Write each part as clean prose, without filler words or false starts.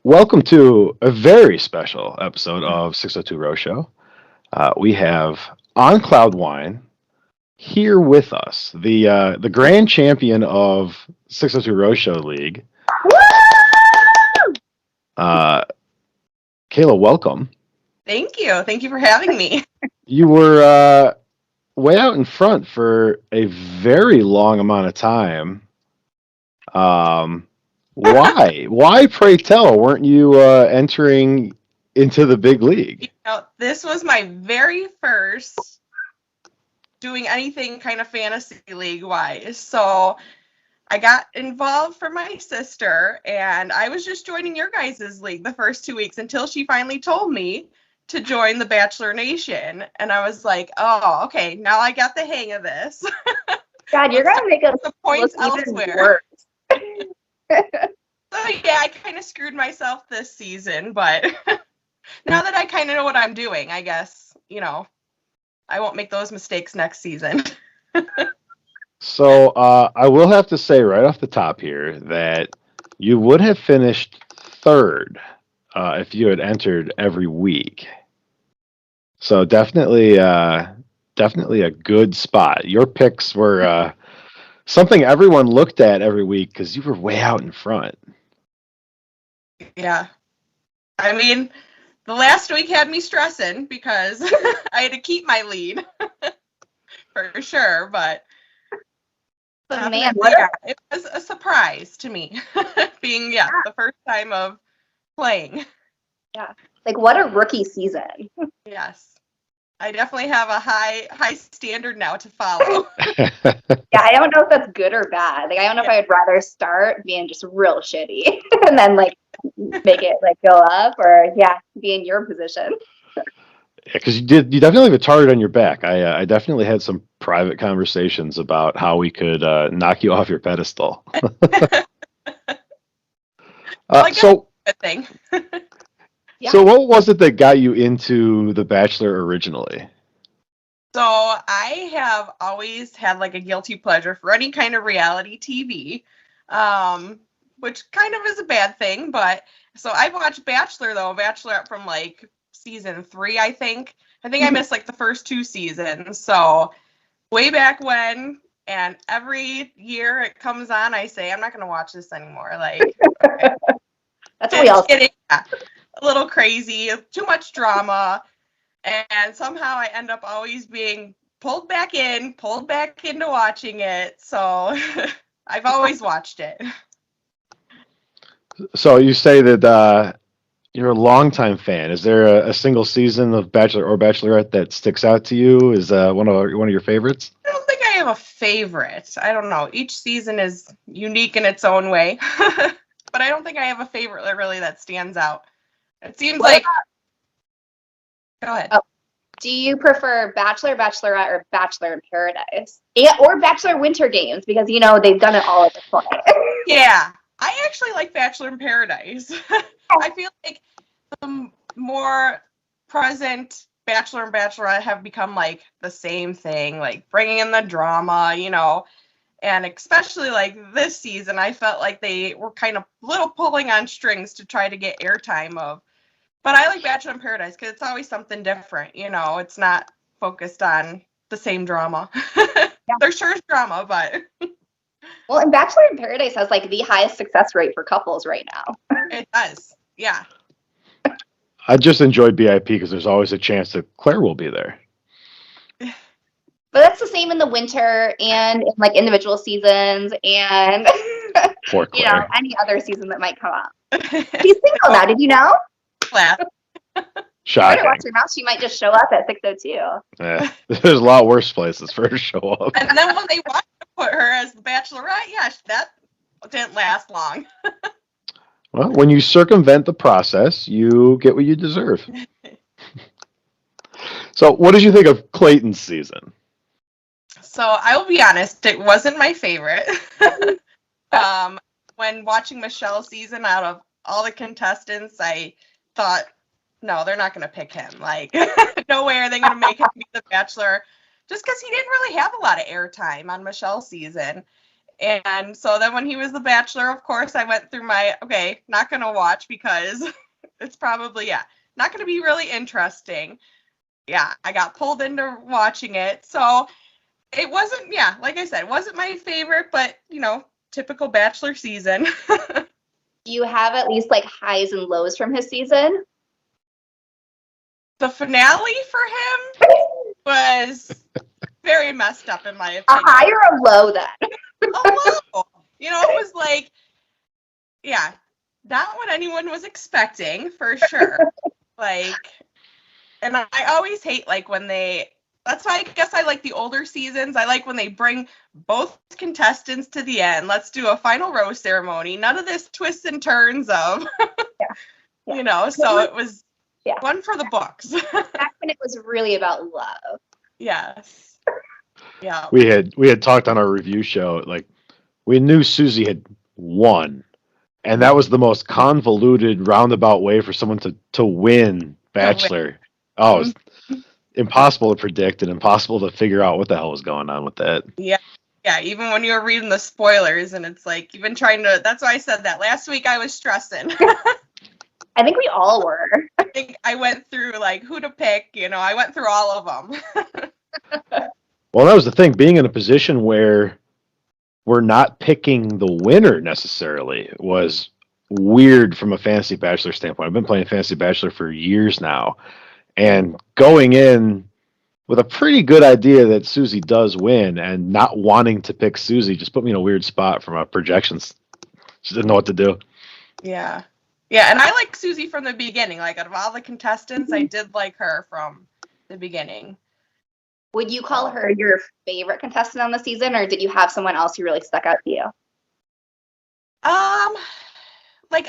Welcome to a very special episode of 602 Row Show. We have OnCloudWine here with us, the grand champion of 602 Row Show League. Uh, Kayla, welcome. Thank you. Thank you for having me. You were way out in front for a very long amount of time. Why? Why, pray tell, weren't you entering into the big league? This was my very first doing anything kind of fantasy league wise. So I got involved for my sister, and I was just joining your guys' league the first 2 weeks until she finally told me to join the Bachelor Nation. And I was like, oh, okay, now I got the hang of this. God, you're going to make us the points look even elsewhere. worse. So yeah, I kind of screwed myself this season, but now that I kind of know what I'm doing, I guess, I won't make those mistakes next season. So I will have to say right off the top here that you would have finished third if you had entered every week. So definitely a good spot. Your picks were something everyone looked at every week because you were way out in front. Yeah. I mean, the last week had me stressing because I had to keep my lead for sure, but Man, it was a surprise to me being the first time of playing. Yeah. Like, what a rookie season. Yes. I definitely have a high standard now to follow. Yeah, I don't know if that's good or bad. Like, I don't know if I would rather start being just real shitty and then make it go up, or be in your position. Yeah, because you definitely have a target on your back. I definitely had some private conversations about how we could knock you off your pedestal. So good thing. So what was it that got you into The Bachelor originally? So I have always had a guilty pleasure for any kind of reality TV, which kind of is a bad thing. But so I've watched Bachelor though, Bachelorette from season 3, I think. I think I missed the first 2 seasons. So way back when, and every year it comes on, I say I'm not going to watch this anymore. Okay. That's what we all say. A little crazy, too much drama, and somehow I end up always being pulled back into watching it. So I've always watched it. So you say that you're a longtime fan. Is there a single season of Bachelor or Bachelorette that sticks out to you? Is one of your favorites? I don't think I have a favorite. I don't know. Each season is unique in its own way, but I don't think I have a favorite that stands out. It seems Go ahead. Oh. Do you prefer Bachelor, Bachelorette, or Bachelor in Paradise? Or Bachelor Winter Games, because, they've done it all at this point. Yeah. I actually like Bachelor in Paradise. I feel like the more present Bachelor and Bachelorette have become the same thing, bringing in the drama, and especially this season, I felt like they were kind of little pulling on strings to try to get airtime of. But I like Bachelor in Paradise because it's always something different, it's not focused on the same drama. Yeah. There sure is drama, but... Well, and Bachelor in Paradise has the highest success rate for couples right now. It does, yeah. I just enjoy BIP because there's always a chance that Claire will be there. But that's the same in the winter and in individual seasons and any other season that might come up. He's single now, did you know? Shocking. Watch your mouth. She might just show up at 602. There's a lot worse places for her to show up. And then when they wanted to put her as the Bachelorette, that didn't last long. Well, when you circumvent the process, you get what you deserve. So, what did you think of Clayton's season? So, I will be honest, it wasn't my favorite. When watching Michelle's season, out of all the contestants, I thought, no, they're not going to pick him. No way are they going to make him be the Bachelor, just because he didn't really have a lot of airtime on Michelle's season. And so then when he was the Bachelor, of course, I went through my, okay, not going to watch because it's probably, not going to be really interesting. Yeah, I got pulled into watching it. So it wasn't, like I said, it wasn't my favorite, but, typical Bachelor season. Do you have at least like highs and lows from his season? The finale for him was very messed up in my opinion. A high or a low then? A low. It was like, not what anyone was expecting for sure. And I always hate when that's why I guess I like the older seasons. I like when they bring both contestants to the end. Let's do a final rose ceremony. None of this twists and turns of, so it was one for the books. Back when it was really about love. Yes. Yeah. We had talked on our review show, we knew Susie had won, and that was the most convoluted, roundabout way for someone to win Bachelor. Oh, it was impossible to predict and impossible to figure out what the hell was going on with that. Yeah. Yeah, even when you were reading the spoilers, and it's like, you've been trying to, that's why I said that. Last week I was stressing. I think we all were. I think I went through, who to pick, I went through all of them. Well, that was the thing, being in a position where we're not picking the winner necessarily was weird from a Fantasy Bachelor standpoint. I've been playing Fantasy Bachelor for years now, and going in with a pretty good idea that Susie does win and not wanting to pick Susie just put me in a weird spot from a projections. She didn't know what to do. Yeah. Yeah, and I like Susie from the beginning. Out of all the contestants, I did like her from the beginning. Would you call her your favorite contestant on the season, or did you have someone else who really stuck out to you?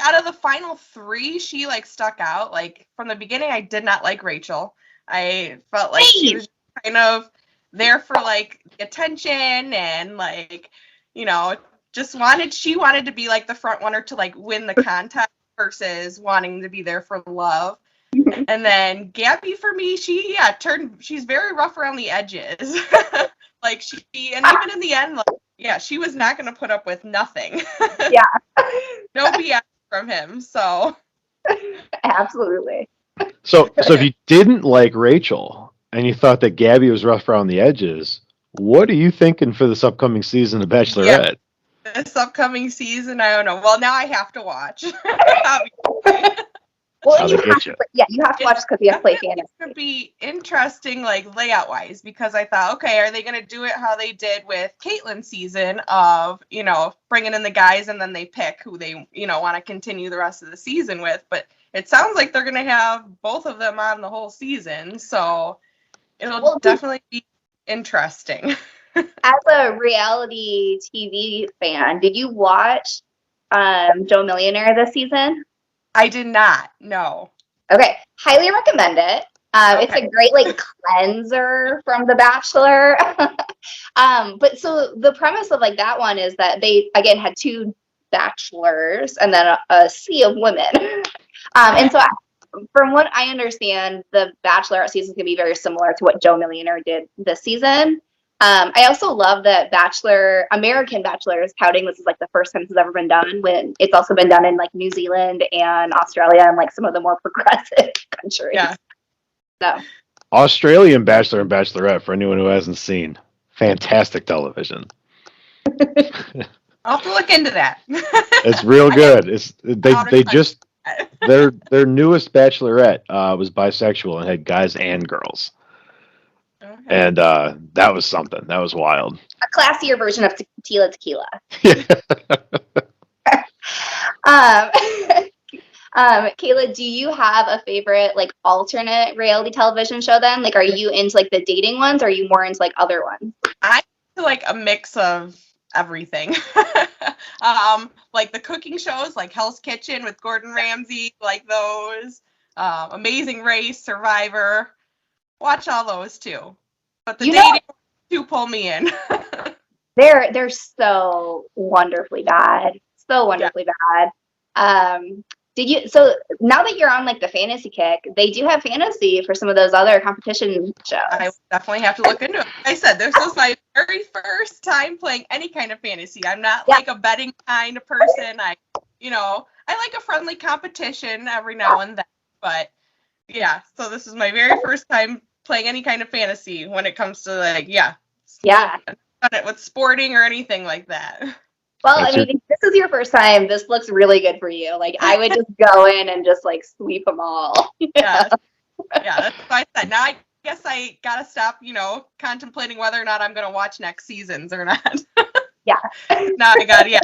Out of the final three, she stuck out. From the beginning, I did not like Rachel. I felt like she was kind of there for the attention and she wanted to be the front runner to win the contest versus wanting to be there for love. And then Gabby, for me, she's very rough around the edges. And even in the end, she was not going to put up with nothing. Yeah. No BS from him, so. Absolutely. So if you didn't like Rachel and you thought that Gabby was rough around the edges, what are you thinking for this upcoming season of Bachelorette? Yeah, this upcoming season, I don't know. Well, now I have to watch. Well, you have to watch because you have to play fantasy. It's going to be interesting, layout-wise, because I thought, okay, are they going to do it how they did with Caitlyn's season of, bringing in the guys and then they pick who they, want to continue the rest of the season with. But it sounds like they're going to have both of them on the whole season, so it'll definitely be interesting. As a reality TV fan, did you watch Joe Millionaire this season? I did not, no. Okay, highly recommend it. It's a great cleanser from The Bachelor. But so the premise of that one is that they again had two bachelors and then a sea of women. And so from what I understand, the Bachelorette season is going to be very similar to what Joe Millionaire did this season. I also love that American Bachelor is touting this is the first time this has ever been done, when it's also been done in New Zealand and Australia and some of the more progressive countries. Yeah. So. Australian Bachelor and Bachelorette, for anyone who hasn't seen, fantastic television. I'll have to look into that. It's real good. Their newest Bachelorette was bisexual and had guys and girls. Okay. And that was something. That was wild. A classier version of Tequila. Kayla, do you have a favorite alternate reality television show then? Are you into the dating ones, or are you more into other ones? I like a mix of everything. The cooking shows Hell's Kitchen with Gordon Ramsay, those. Amazing Race, Survivor. Watch all those too. But the dating do pull me in. They're so wonderfully bad. So wonderfully bad. So now that you're on like the fantasy kick, they do have fantasy for some of those other competition shows. I definitely have to look into it. Like I said, this was my very first time playing any kind of fantasy. I'm not like a betting kind of person. I like a friendly competition every now and then, but yeah, so this is my very first time playing any kind of fantasy when it comes to like, yeah. Done it with sporting or anything like that. Well, I mean, if this is your first time, this looks really good for you. Like, I would just go in and just like sweep them all. Yeah, that's what I said. Now I guess I gotta stop, contemplating whether or not I'm gonna watch next seasons or not. Yeah. Now I gotta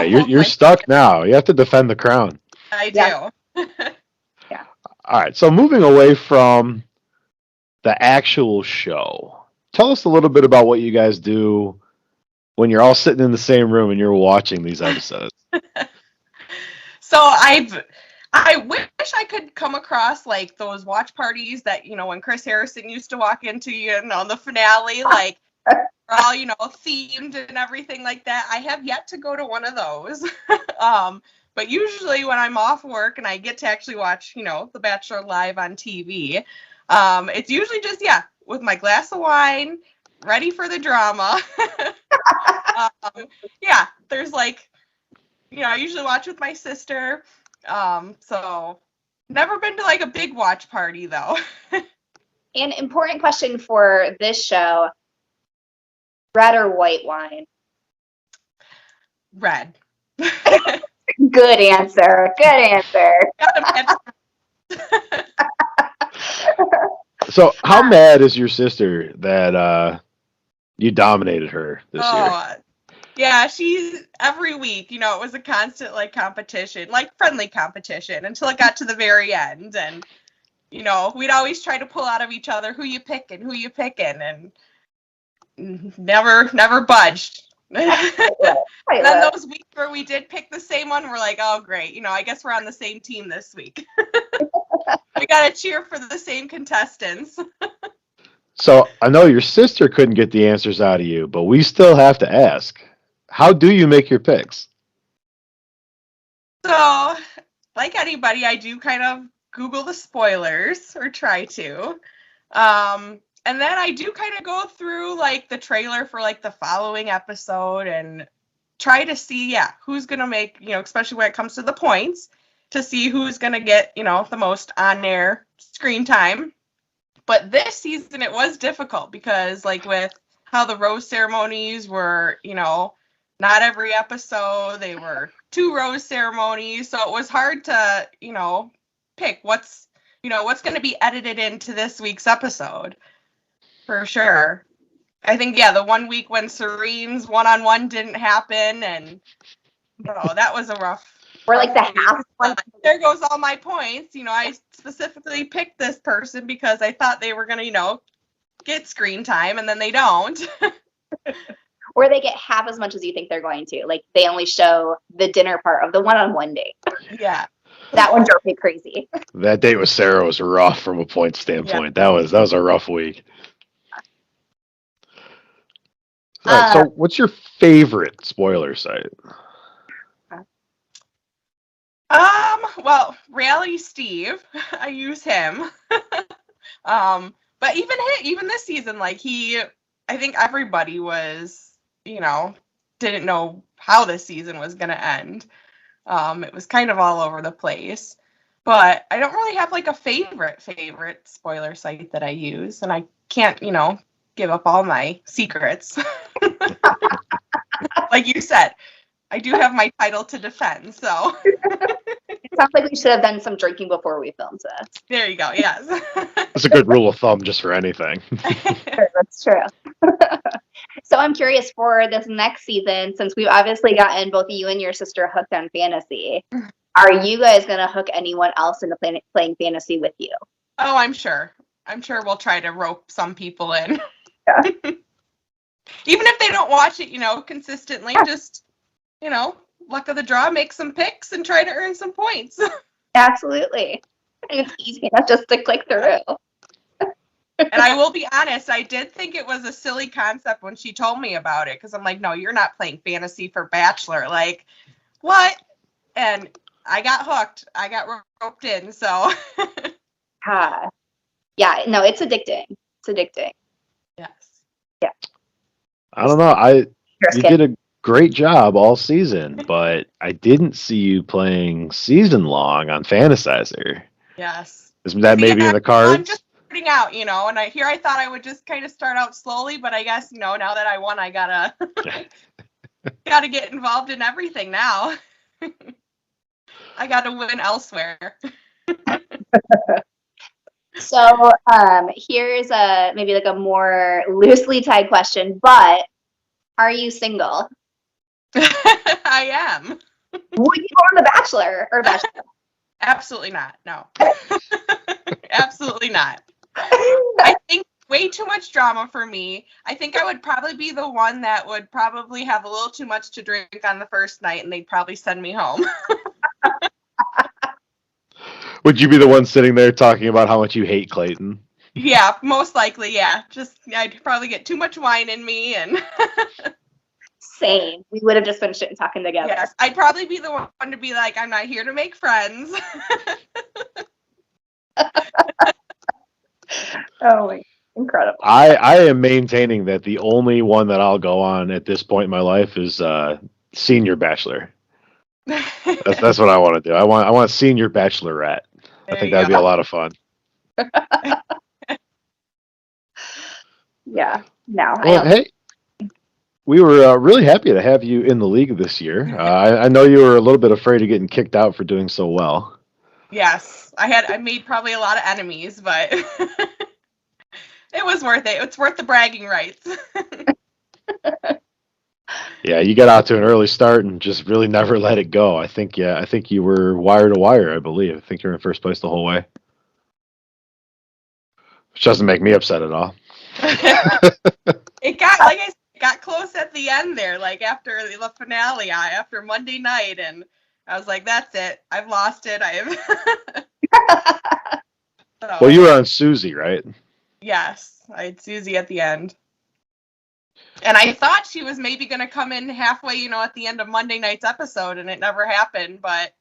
you're stuck now. You have to defend the crown. I do. Yeah. All right. So moving away from the actual show, tell us a little bit about what you guys do when you're all sitting in the same room and you're watching these episodes. So I wish I could come across like those watch parties that, when Chris Harrison used to walk into, the finale, like we're all, themed and everything like that. I have yet to go to one of those. But usually when I'm off work and I get to actually watch, The Bachelor live on TV, it's usually just, with my glass of wine, ready for the drama. There's like, I usually watch with my sister. So never been to like a big watch party though. An important question for this show, red or white wine? Red. Good answer. So how mad is your sister that you dominated her this year? Yeah, she's every week, it was a constant like competition, like friendly competition until it got to the very end. And, we'd always try to pull out of each other who you picking, and never budged. Then those weeks where we did pick the same one, we're like, oh, great. I guess we're on the same team this week. We got to cheer for the same contestants. So I know your sister couldn't get the answers out of you, but we still have to ask. How do you make your picks? So, like anybody, I do kind of Google the spoilers, or try to. And then I do kind of go through like the trailer for like the following episode and try to see, who's going to make, especially when it comes to the points, to see who's going to get, the most on-air screen time. But this season it was difficult because like with how the rose ceremonies were, not every episode, they were 2 rose ceremonies. So it was hard to, pick what's going to be edited into this week's episode. For sure. I think, the 1 week when Serene's one-on-one didn't happen, and that was a rough. Or like the half one. There goes all my points. I specifically picked this person because I thought they were going to, get screen time, and then they don't. Or they get half as much as you think they're going to. Like they only show the dinner part of the one-on-one date. Yeah. That one drove me crazy. That date with Sarah was rough from a point standpoint. Yeah. That was a rough week. All right, so what's your favorite spoiler site? Well, Reality Steve, I use him. But even this season, like I think everybody was, didn't know how this season was going to end. It was kind of all over the place. But I don't really have like a favorite spoiler site that I use, and I can't, give up all my secrets. Like you said, I do have my title to defend, so. It sounds like we should have done some drinking before we filmed this. There you go, yes. That's a good rule of thumb just for anything. That's true. So I'm curious for this next season, since we've obviously gotten both you and your sister hooked on fantasy, are you guys going to hook anyone else into playing fantasy with you? Oh, I'm sure. I'm sure we'll try to rope some people in. Yeah. Even if they don't watch it, consistently, just, luck of the draw, make some picks and try to earn some points. Absolutely. It's easy enough just to click through. And I will be honest, I did think it was a silly concept when she told me about it, because I'm like, no, you're not playing fantasy for Bachelor. Like, what? And I got hooked. I got roped in. So Yeah, no, it's addicting. It's addicting. yes. I don't know. You Risky. did a great job all season, but I didn't see you playing season long on Fantasizer. Yes. Is that maybe in the I'm cards? just starting out, and I thought I would just kind of start out slowly, but I guess, now that I won, I gotta get involved in everything now. I gotta win elsewhere. So here's maybe like a more loosely tied question, but are you single? I am. Would you go on The Bachelor or Bachelor? Absolutely not. No. Absolutely not. I think way too much drama for me. I think I would probably be the one that would probably have a little too much to drink on the first night, and they'd probably send me home. Would you be the one sitting there talking about how much you hate Clayton? Yeah, most likely, yeah. I'd probably get too much wine in me, and Same. We would have just been shit and talking together. yes, I'd probably be the one to be like, I'm not here to make friends. Oh, incredible. I am maintaining that the only one that I'll go on at this point in my life is Senior Bachelor. That's what I want to do. I want Senior Bachelorette. I think that'd be a lot of fun. Yeah. No. Well, hey, we were really happy to have you in the league this year. I know you were a little bit afraid of getting kicked out for doing so well. Yes, I made probably a lot of enemies, but it was worth it. It's worth the bragging rights. Yeah, you got out to an early start and just really never let it go. I think you were wire to wire, I believe. I think you're in first place the whole way. Which doesn't make me upset at all. It got close at the end there, like after the finale, after Monday night, and I was like, that's it. I've lost it. So, Well, you were on Susie, right? yes, I had Susie at the end. And I thought she was maybe going to come in halfway, at the end of Monday night's episode, and it never happened, but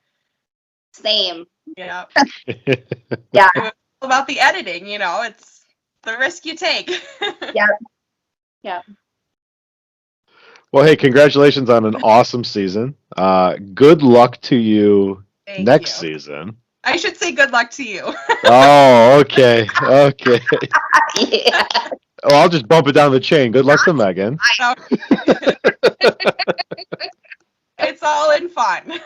Same. yeah. Yeah. It was all about the editing, it's the risk you take. Yeah. Well, hey, congratulations on an awesome season. Good luck to you Thank next you. season. I should say good luck to you. Oh, okay. Okay. Yeah. Well, I'll just bump it down the chain. Good luck to Megan. It's all in fun.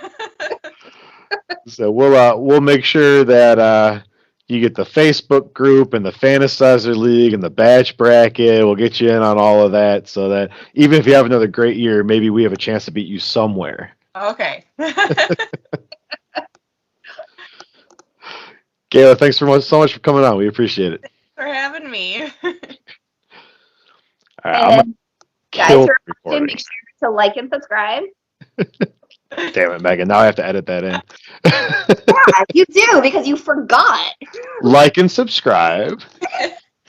So we'll make sure that you get the Facebook group and the Fantasizer League and the Batch Bracket. We'll get you in on all of that so that even if you have another great year, maybe we have a chance to beat you somewhere. Okay. Kayla, thanks so much for coming on. We appreciate it. For having me. All right, I'm And guys, kill who the are watching, recording. make sure to like and subscribe. Damn it, Megan. Now I have to edit that in. Yeah, you do because you forgot. Like and subscribe.